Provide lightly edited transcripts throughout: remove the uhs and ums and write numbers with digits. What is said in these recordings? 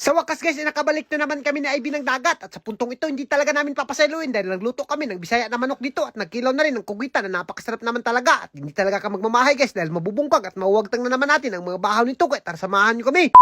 Sa wakas guys, nakabalik na naman kami ni Ivy ng dagat at sa puntong ito hindi talaga namin papasailuin dahil nagluto kami ng Bisaya na manok dito at nagkilaw na rin ng kugita na napakasarap naman talaga at hindi talaga ka magmamahay guys dahil mabubungkag at mauwagtang na naman natin ang mga bahaw nito kaya tara samahan nyo kami.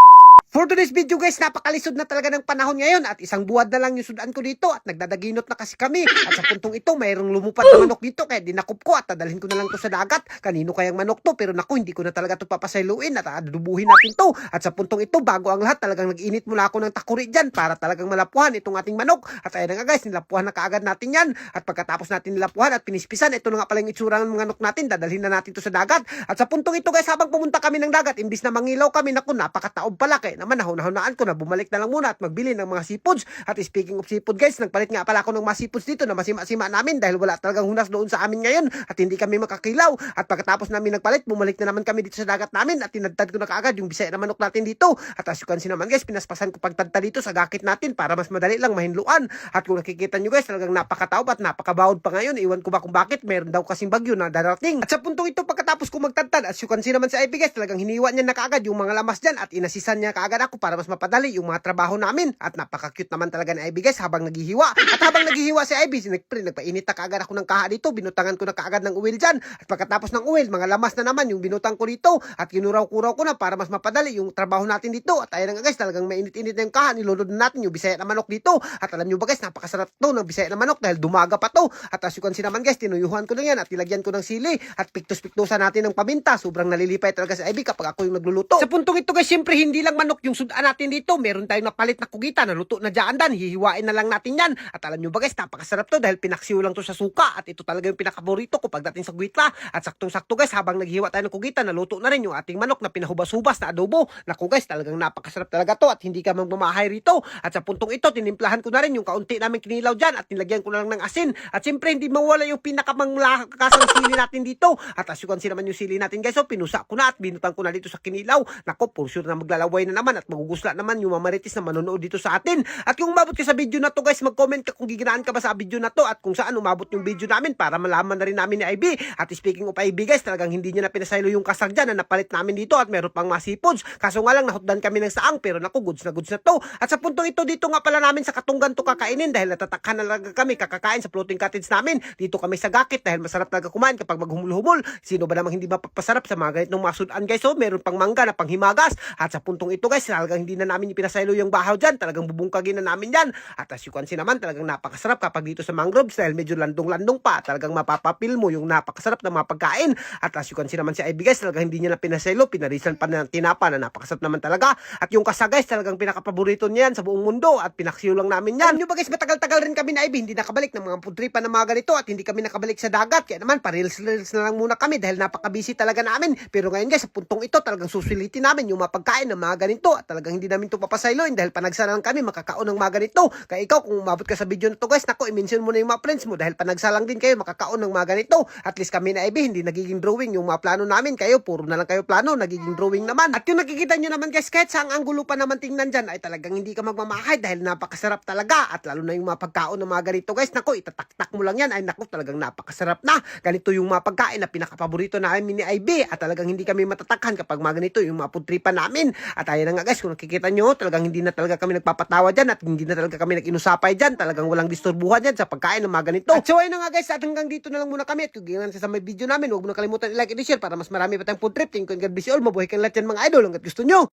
For today's video guys, napakalisod na talaga ng panahon ngayon at isang buwad na lang yung sudan ko dito at nagdadaginot na kasi kami at sa puntong ito mayroong lumupad na manok dito kaya dinakop ko at dadalhin ko na lang to sa dagat. Kanino kayang manok to pero naku hindi ko na talaga to papasailuin at adubuhin natin to at sa puntong ito bago ang lahat talagang nag-init muna ako ng takuri dyan para talagang malapuhan itong ating manok at ayun na nga guys, nilapuhan na kaagad natin yan at pagkatapos natin nilapuhan at pinispisan, ito na nga pala yung itsura ng manok natin, dadalhin na natin to sa dagat at sa puntong ito guys, habang pumunta kami ng dagat imbis na mangilaw kami, naku napakataob pala kaya naman nahunahunaan ko na bumalik na lang muna at magbili ng mga seafoods. At speaking of seafood guys, nagpalit nga pala ako ng mga seafoods dito na masima-sima namin dahil wala talagang hunas doon sa amin ngayon at hindi kami makakilaw. At pagkatapos namin nagpalit, bumalik na naman kami dito sa dagat namin at tinadtad ko na kaagad yung Bisaya na manok natin dito. At as you can see naman guys, pinaspasan ko pagtadtad dito sa gakit natin para mas madali lang mahinluan. At kung nakikita nyo guys, talagang napakataob at napakabawod pa ngayon. Iwan ko ba kung bakit, meron daw kasing bagyo na darating. At sa puntong ito, pagkatapos ko magtadtad, as you can see naman sa IP guys, talagang hiniwa niya na kaagad yung mga lamas dyan at inasisan niya kaagad ako para mas mapadali yung mga trabaho namin at napaka-cute naman talaga ni Ivy guys habang naghihiwa. At habang naghihiwa si Ivy, nagpainit na kaagad ako ng kaha dito, binutangan ko na kaagad ng uwil dyan. At pagkatapos ng uwil, mga lamas na naman yung binutang ko dito at kinuraw-kuraw ko na para mas mapadali yung trabaho natin dito. At ayun nga guys, talagang mainit-init na yung kaha, nilulod na natin yung Bisaya na manok dito. At alam nyo ba guys, napakasarap to ng Bisaya na manok dahil dumaga pa to. At as you can see naman guys, tinuyuhan ko na yan at nilagyan ko ng sili at piktos-piktusan natin ng paminta. Sobrang nalilipay talaga si Ivy kapag ako yung nagluluto. Sa puntong ito guys, syempre hindi lang manok yung sudan natin dito, meron tayong napalit na kugita na luto na dyan, hihiwain na lang natin yan. At alam nyo ba guys, napakasarap to dahil pinaksiw lang to sa suka at ito talaga yung pinakaborito ko pagdating sa guwita. At saktong-sakto guys, habang naghihiwa tayo ng kugita, naluto na rin yung ating manok na pinahubas-hubas na adobo. Naku guys, talagang napakasarap talaga to at hindi ka magmamahay rito. At sa puntong ito, tinimplahan ko na rin yung kaunti namin kinilaw dyan at nilagyan ko na lang ng asin. At siyempre hindi mawala yung pinakamanglakasang sili natin dito. At as you can see naman yung sili natin guys, so pinusa ko na at binutang ko na dito sa kinilaw. Naku, for sure na maglalaway na naman at magugusla naman yung mamaritis na manonood dito sa atin. At kung umabot ka sa video na to guys, mag-comment ka kung giginaan ka ba sa video na to at kung saan umabot yung video namin para malaman na rin namin ni Ivy. At speaking of Ivy guys, talagang hindi niya na pinasaylo yung kasag dyan na napalit namin dito at meron pang mga seafoods. Kaso nga lang nahutdan kami ng saang pero naku, goods na to. At sa puntong ito, dito nga pala namin sa Katunggan to kakainin dahil natatakhan na lang kami kakakain sa floating cottage namin. Dito kami sa gakit dahil masarap talaga kumain kapag maghumul-humul. Sino ba namang hindi mapapasarap sa mga ganitong mga sudan guys? So meron pang mangga na panghimagas. At sa puntong ito guys, talagang hindi na namin pinasaylo yung bahaw dyan. Talagang bubungkagin na namin yan. At as you can see naman, talagang napakasarap kapag dito sa mangroves dahil medyo landong-landong pa. Talagang mapapapil mo yung napakasarap na mga pagkain. At as you can see naman si Ivy guys, talagang hindi niya na pinasaylo, pinarisan pa ng tinapa na napakasarap naman talaga. At yung kasa guys, talagang pinakapaborito niya yan sa buong mundo at pinaksiyo lang namin yan. Yung ba guys, matagal-tagal rin kami na Ivy, hindi nakabalik ng mga pudripan na mga ganito at hindi kami nakabalik sa dagat. Kaya naman, pa-reels na lang muna kami dahil napaka-busy talaga namin. Pero ngayon guys, sa puntong ito, talagang susulitin namin yung mga pagkain ng mga ganito at talagang hindi namin ito papasayloin dahil panagsa lang kami makakaon ng mga ganito. Kaya ikaw, kung umabot ka sa video na to guys, nako, i-mention mo na yung mga friends mo dahil panagsalang din kayo makakaon ng mga ganito. At least kami na Ivy, hindi nagiging drawing yung mga plano namin. Kayo, puro na lang kayo plano, nagiging drawing naman. At yung nakikita nyo naman guys, kahit saang anggulo pa naman tingnan dyan, ay talagang hindi ka magmamahay dahil napakasarap talaga. At lalo na yung mga pagkaon ng mga ganito guys, nako, itatak-tak mo lang yan. Ay nako, talagang napakasarap na. Ganito yung mga pagkain na pinakapaborito namin ni Ivy. At talagang hindi kami matatakhan kapag mga ganito yung mga putripan namin. At ayun na nga guys, kung nakikita nyo, talagang hindi na talaga kami nagpapatawa dyan at hindi na talaga kami nag-inusapay dyan. Talagang walang disturbuhan dyan sa pagkain ng mga ganito. At so ayun na nga guys, at hanggang dito na lang muna kami. At kung ganyan sa may video namin, huwag mo na kalimutan i-like and i-share para mas marami pa tayong food trip. Thank you and God bless you all. Mabuhay kang lahat yan mga idol hanggat gusto nyo.